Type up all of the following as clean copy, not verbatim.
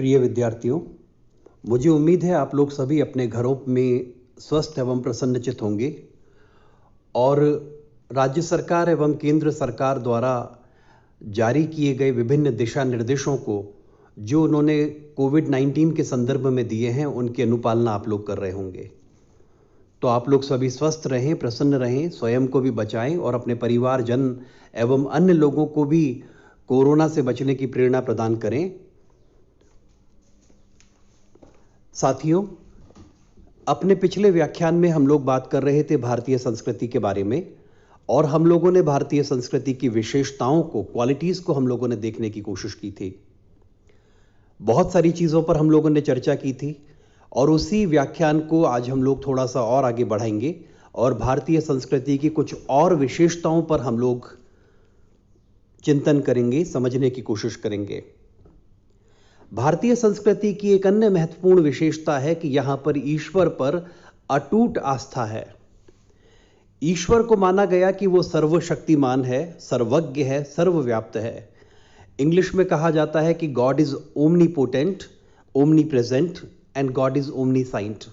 प्रिय विद्यार्थियों, मुझे उम्मीद है आप लोग सभी अपने घरों में स्वस्थ एवं प्रसन्नचित होंगे और राज्य सरकार एवं केंद्र सरकार द्वारा जारी किए गए विभिन्न दिशा निर्देशों को जो उन्होंने कोविड-19 के संदर्भ में दिए हैं, उनकी अनुपालना आप लोग कर रहे होंगे। तो आप लोग सभी स्वस्थ रहें, प्रसन्न रहें, स्वयं को भी बचाएं और अपने परिवारजन एवं अन्य लोगों को भी कोरोना से बचने की प्रेरणा प्रदान करें। साथियों, अपने पिछले व्याख्यान में हम लोग बात कर रहे थे भारतीय संस्कृति के बारे में और हम लोगों ने भारतीय संस्कृति की विशेषताओं को, क्वालिटीज को हम लोगों ने देखने की कोशिश की थी। बहुत सारी चीजों पर हम लोगों ने चर्चा की थी और उसी व्याख्यान को आज हम लोग थोड़ा सा और आगे बढ़ाएंगे और भारतीय संस्कृति की कुछ और विशेषताओं पर हम लोग चिंतन करेंगे, समझने की कोशिश करेंगे। भारतीय संस्कृति की एक अन्य महत्वपूर्ण विशेषता है कि यहां पर ईश्वर पर अटूट आस्था है। ईश्वर को माना गया कि वो सर्वशक्तिमान है, सर्वज्ञ है, सर्वव्याप्त है। इंग्लिश में कहा जाता है कि God is omnipotent, omnipresent and God is ओमनीसाइंट।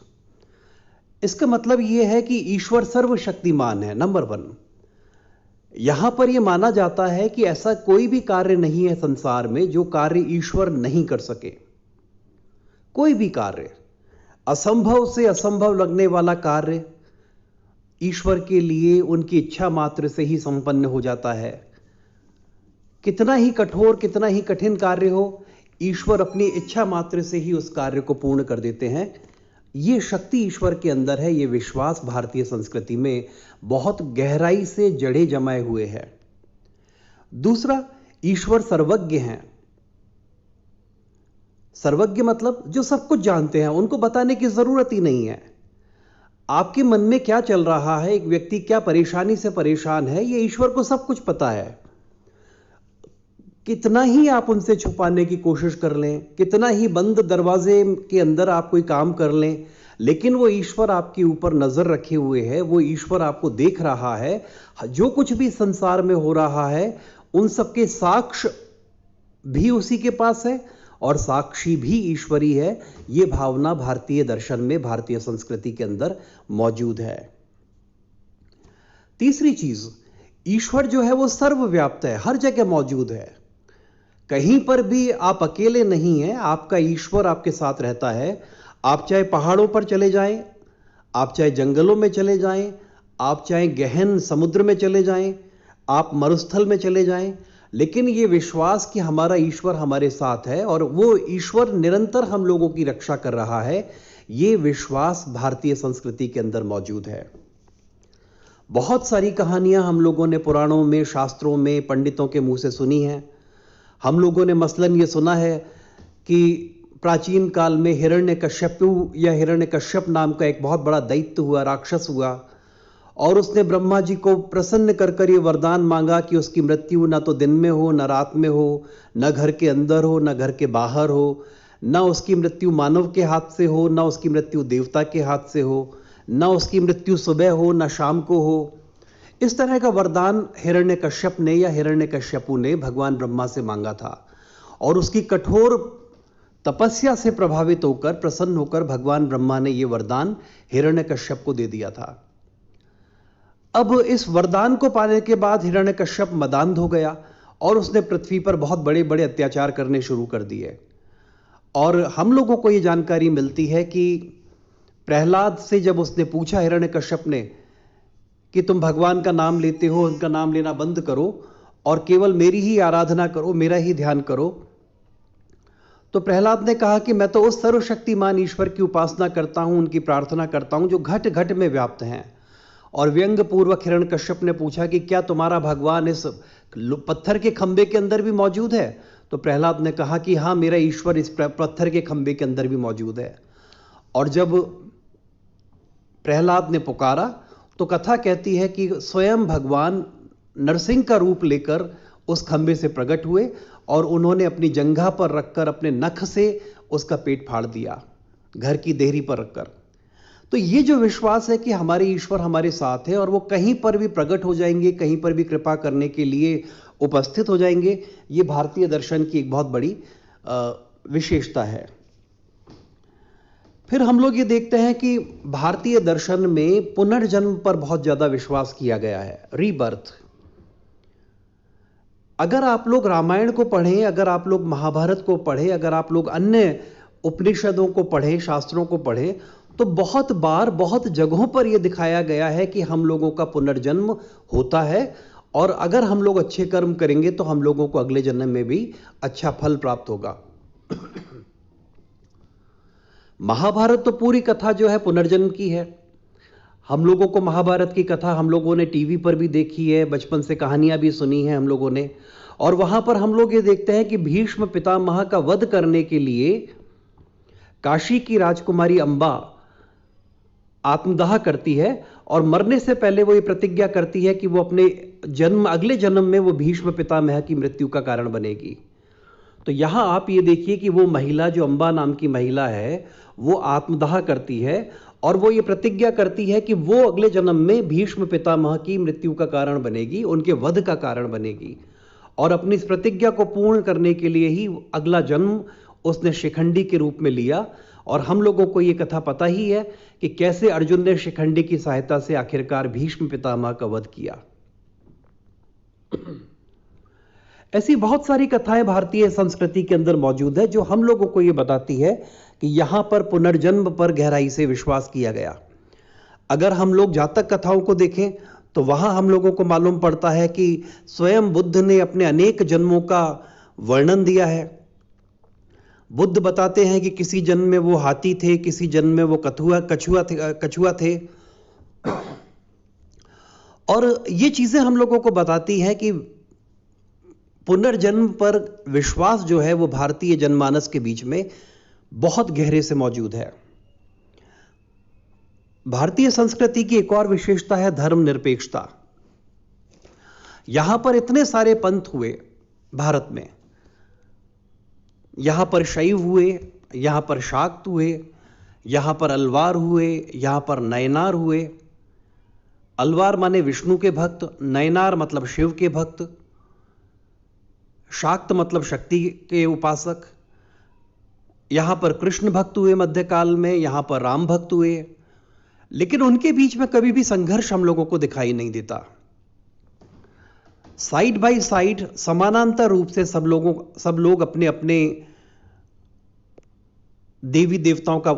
इसका मतलब यह है कि ईश्वर सर्वशक्तिमान है, नंबर 1। यहां पर यह माना जाता है कि ऐसा कोई भी कार्य नहीं है संसार में जो कार्य ईश्वर नहीं कर सके। कोई भी कार्य, असंभव से असंभव लगने वाला कार्य ईश्वर के लिए उनकी इच्छा मात्र से ही संपन्न हो जाता है। कितना ही कठोर, कितना ही कठिन कार्य हो, ईश्वर अपनी इच्छा मात्र से ही उस कार्य को पूर्ण कर देते हैं। ये शक्ति ईश्वर के अंदर है। ये विश्वास भारतीय संस्कृति में बहुत गहराई से जड़े जमाए हुए है। दूसरा, ईश्वर सर्वज्ञ हैं। सर्वज्ञ मतलब जो सब कुछ जानते हैं, उनको बताने की जरूरत ही नहीं है। आपके मन में क्या चल रहा है, एक व्यक्ति क्या परेशानी से परेशान है, ये ईश्वर को सब कुछ पता है। कितना ही आप उनसे छुपाने की कोशिश कर लें, कितना ही बंद दरवाजे के अंदर आप कोई काम कर लें, लेकिन वो ईश्वर आपके ऊपर नजर रखे हुए है। वो ईश्वर आपको देख रहा है। जो कुछ भी संसार में हो रहा है, उन सबके साक्ष्य भी उसी के पास है और साक्षी भी ईश्वरी है। ये भावना भारतीय दर्शन में, भारतीय संस्कृति के अंदर मौजूद है। तीसरी चीज, ईश्वर जो है वो सर्वव्याप्त है, हर जगह मौजूद है। कहीं पर भी आप अकेले नहीं हैं, आपका ईश्वर आपके साथ रहता है। आप चाहे पहाड़ों पर चले जाएं, आप चाहे जंगलों में चले जाएं, आप चाहे गहन समुद्र में चले जाएं, आप मरुस्थल में चले जाएं, लेकिन ये विश्वास कि हमारा ईश्वर हमारे साथ है और वो ईश्वर निरंतर हम लोगों की रक्षा कर रहा है, ये विश्वास भारतीय संस्कृति के अंदर मौजूद है। बहुत सारी कहानियां हम लोगों ने पुराणों में, शास्त्रों में, पंडितों के मुंह से सुनी हैं। हम लोगों ने मसलन ये सुना है कि प्राचीन काल में हिरण्यकश्यपु या हिरण्यकश्यप नाम का एक बहुत बड़ा दैत्य हुआ, राक्षस हुआ, और उसने ब्रह्मा जी को प्रसन्न कर कर ये वरदान मांगा कि उसकी मृत्यु ना तो दिन में हो, ना रात में हो, न घर के अंदर हो, न घर के बाहर हो, ना उसकी मृत्यु मानव के हाथ से हो, ना उसकी मृत्यु देवता के हाथ से हो, ना उसकी मृत्यु सुबह हो, ना शाम को हो। इस तरह का वरदान हिरण्यकश्यप ने या हिरण्यकश्यपु ने भगवान ब्रह्मा से मांगा था और उसकी कठोर तपस्या से प्रभावित होकर, प्रसन्न होकर भगवान ब्रह्मा ने यह वरदान हिरण्यकश्यप को दे दिया था। अब इस वरदान को पाने के बाद हिरण्यकश्यप मदान्ध हो गया और उसने पृथ्वी पर बहुत बड़े बड़े अत्याचार करने शुरू कर दिए। और हम लोगों को यह जानकारी मिलती है कि प्रहलाद से जब उसने पूछा हिरण्यकश्यप ने कि तुम भगवान का नाम लेते हो, उनका नाम लेना बंद करो और केवल मेरी ही आराधना करो, मेरा ही ध्यान करो, तो प्रहलाद ने कहा कि मैं तो उस सर्वशक्तिमान ईश्वर की उपासना करता हूं, उनकी प्रार्थना करता हूं जो घट घट में व्याप्त हैं। और व्यंग पूर्वक हिरण्यकश्यप ने पूछा कि क्या तुम्हारा भगवान इस पत्थर के खंबे के अंदर भी मौजूद है? तो प्रहलाद ने कहा कि हां, मेरा ईश्वर इस पत्थर के खंबे के अंदर भी मौजूद है। और जब प्रहलाद ने पुकारा तो कथा कहती है कि स्वयं भगवान नरसिंह का रूप लेकर उस खंबे से प्रकट हुए और उन्होंने अपनी जंघा पर रखकर अपने नख से उसका पेट फाड़ दिया, घर की देहरी पर रखकर। तो ये जो विश्वास है कि हमारे ईश्वर हमारे साथ है और वो कहीं पर भी प्रकट हो जाएंगे, कहीं पर भी कृपा करने के लिए उपस्थित हो जाएंगे, ये भारतीय दर्शन की एक बहुत बड़ी विशेषता है। फिर हम लोग ये देखते हैं कि भारतीय दर्शन में पुनर्जन्म पर बहुत ज्यादा विश्वास किया गया है, रीबर्थ। अगर आप लोग रामायण को पढ़ें, अगर आप लोग महाभारत को पढ़ें, अगर आप लोग अन्य उपनिषदों को पढ़ें, शास्त्रों को पढ़ें, तो बहुत बार बहुत जगहों पर यह दिखाया गया है कि हम लोगों का पुनर्जन्म होता है, और अगर हम लोग अच्छे कर्म करेंगे तो हम लोगों को अगले जन्म में भी अच्छा फल प्राप्त होगा। महाभारत तो पूरी कथा जो है पुनर्जन्म की है। हम लोगों को महाभारत की कथा हम लोगों ने टीवी पर भी देखी है, बचपन से कहानियां भी सुनी हैं हम लोगों ने, और वहां पर हम लोग ये देखते हैं कि भीष्म पितामह का वध करने के लिए काशी की राजकुमारी अंबा आत्मदाह करती है, और मरने से पहले वो ये प्रतिज्ञा करती है कि वो अपने अगले जन्म में वो भीष्म पितामह की मृत्यु का कारण बनेगी। तो यहां आप ये देखिए कि वो महिला, जो अंबा नाम की महिला है, वो आत्मदाह करती है और वो ये प्रतिज्ञा करती है कि वो अगले जन्म में भीष्म पितामह की मृत्यु का कारण बनेगी, उनके वध का कारण बनेगी, और अपनी इस प्रतिज्ञा को पूर्ण करने के लिए ही अगला जन्म उसने शिखंडी के रूप में लिया। और हम लोगों को ये कथा पता ही है कि कैसे अर्जुन ने शिखंडी की सहायता से आखिरकार भीष्म पितामह का वध किया। ऐसी बहुत सारी कथाएं भारतीय संस्कृति के अंदर मौजूद है जो हम लोगों को ये बताती है कि यहां पर पुनर्जन्म पर गहराई से विश्वास किया गया। अगर हम लोग जातक कथाओं को देखें तो वहां हम लोगों को मालूम पड़ता है कि स्वयं बुद्ध ने अपने अनेक जन्मों का वर्णन दिया है। बुद्ध बताते हैं कि किसी जन्म में वो हाथी थे, किसी जन्म में वो कछुआ थे। और ये चीजें हम लोगों को बताती हैं कि पुनर्जन्म पर विश्वास जो है वो भारतीय जनमानस के बीच में बहुत गहरे से मौजूद है। भारतीय संस्कृति की एक और विशेषता है धर्मनिरपेक्षता। यहां पर इतने सारे पंथ हुए भारत में, यहां पर शैव हुए, यहां पर शाक्त हुए, यहां पर अलवार हुए, यहां पर नयनार हुए। अलवार माने विष्णु के भक्त, नयनार मतलब शिव के भक्त, शाक्त मतलब शक्ति के उपासक। यहां पर कृष्ण भक्त हुए मध्यकाल में, यहां पर राम भक्त हुए, लेकिन उनके बीच में कभी भी संघर्ष हम लोगों को दिखाई नहीं देता। साइड बाय साइड समानांतर रूप से सब लोग अपने अपने देवी देवताओं का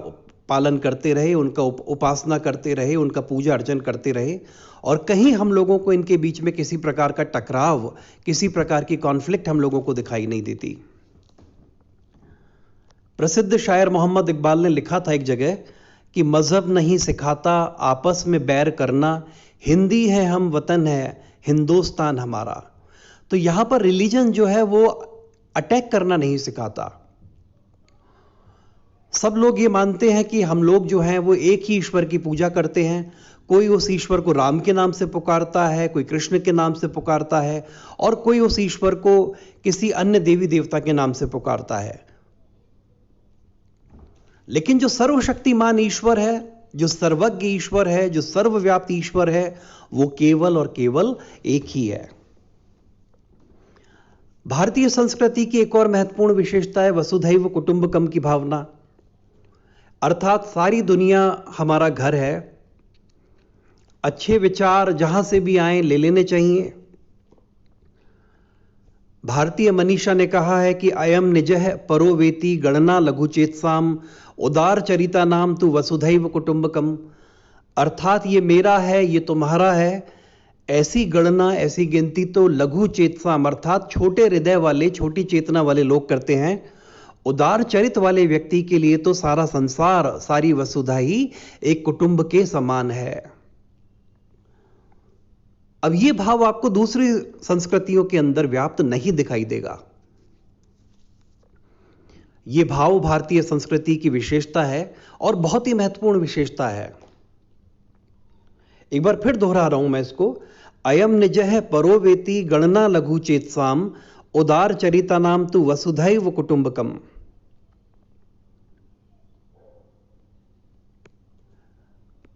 पालन करते रहे, उनका उपासना करते रहे, उनका पूजा अर्चन करते रहे, और कहीं हम लोगों को इनके बीच में किसी प्रकार का टकराव, किसी प्रकार की कॉन्फ्लिक्ट हम लोगों को दिखाई नहीं देती। प्रसिद्ध शायर मोहम्मद इकबाल ने लिखा था एक जगह कि मजहब नहीं सिखाता आपस में बैर करना, हिंदी है हम वतन है हिंदुस्तान हमारा। तो यहां पर रिलीजन जो है वो अटैक करना नहीं सिखाता। सब लोग ये मानते हैं कि हम लोग जो हैं वो एक ही ईश्वर की पूजा करते हैं। कोई उस ईश्वर को राम के नाम से पुकारता है, कोई कृष्ण के नाम से पुकारता है, और कोई उस ईश्वर को किसी अन्य देवी देवता के नाम से पुकारता है। लेकिन जो सर्वशक्तिमान ईश्वर है, जो सर्वज्ञ ईश्वर है, जो सर्वव्यापी ईश्वर है, वो केवल और केवल एक ही है। भारतीय संस्कृति की एक और महत्वपूर्ण विशेषता है वसुधैव कुटुंबकम की भावना, अर्थात सारी दुनिया हमारा घर है। अच्छे विचार जहां से भी आए ले लेने चाहिए। भारतीय मनीषा ने कहा है कि अयम निजः परो वेति गणना लघुचेतसाम उदार चरिता नाम तु वसुधैव कुटुंबकम, अर्थात ये मेरा है, ये तुम्हारा है। ऐसी गणना, ऐसी गिनती तो लघु चेतसाम अर्थात छोटे हृदय वाले, छोटी चेतना वाले लोग करते हैं। उदार चरित वाले व्यक्ति के लिए तो सारा संसार, सारी वसुधा ही एक कुटुंब के समान है। अब यह भाव आपको दूसरी संस्कृतियों के अंदर व्याप्त नहीं दिखाई देगा। यह भाव भारतीय संस्कृति की विशेषता है और बहुत ही महत्वपूर्ण विशेषता है। एक बार फिर दोहरा रहा हूं मैं इसको, अयम निजः परो वेति गणना लघु चेतसाम उदार चरिता नाम तु वसुधैव कुटुंबकम।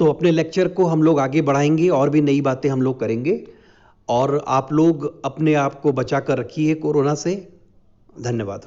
तो अपने लेक्चर को हम लोग आगे बढ़ाएंगे और भी नई बातें हम लोग करेंगे, और आप लोग अपने आप को बचा कर रखिए कोरोना से। धन्यवाद।